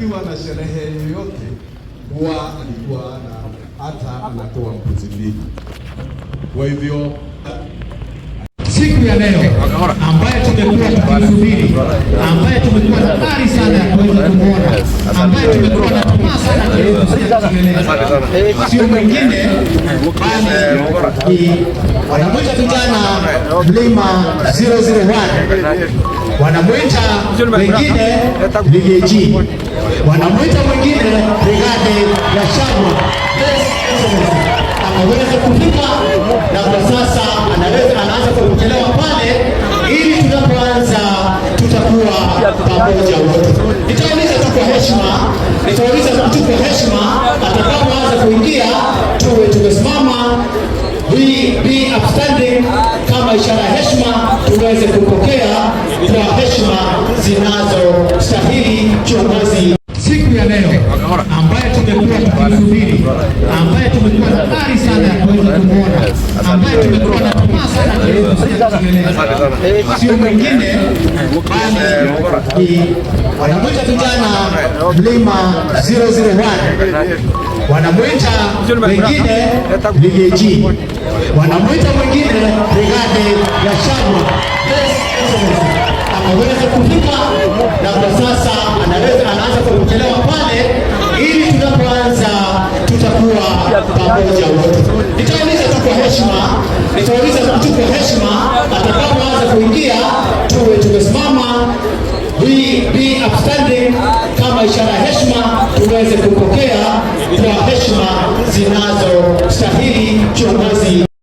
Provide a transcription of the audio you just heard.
akiwa na sherehe yoyote huwa alikuwa hata anatoa mbuzi mbili. Kwa hivyo siku ya leo ambaye tumekuwa tukisubiri, ambaye tumekuwa na ari sana ya kuweza kumuona, ambaye tumekuwa na tamaa sana sio mwingine bali wanamwita vijana Mlima 001, wanamwita wengine DG, wanamwita mwingine Brigade ya Shagwa. Ameweza kufika na kwa sasa anaanza kupokelewa pale, ili tunapoanza tutakuwa pamoja wote. Nitauliza tu kwa heshima, atakapoanza kuingia tuwe tumesimama, be upstanding kama ishara ya heshima, tuweze kupokea kwa heshima zinazostahili kiongozi siku ya leo ambaye tumekuwa tukisubiri, ambaye tumekuwa na ari sana ya kuweza kumuona, ambaye tumekuwa na tamaa sana sio mwingine bali wanamwita vijana Mlima 001, wanamwita wengine DG, wanamwita mwingine Brigade ya Shagwa. Ameweza kufika na kwa sasa anaanza kupokelewa pale, ili tunapoanza tutakuwa pamoja wote. Nitauliza tu kwa heshima, atakapoanza kuingia tuwe tumesimama, be upstanding kama ishara ya heshima, tuweze kupokea kwa heshima zinazostahili kiongozi.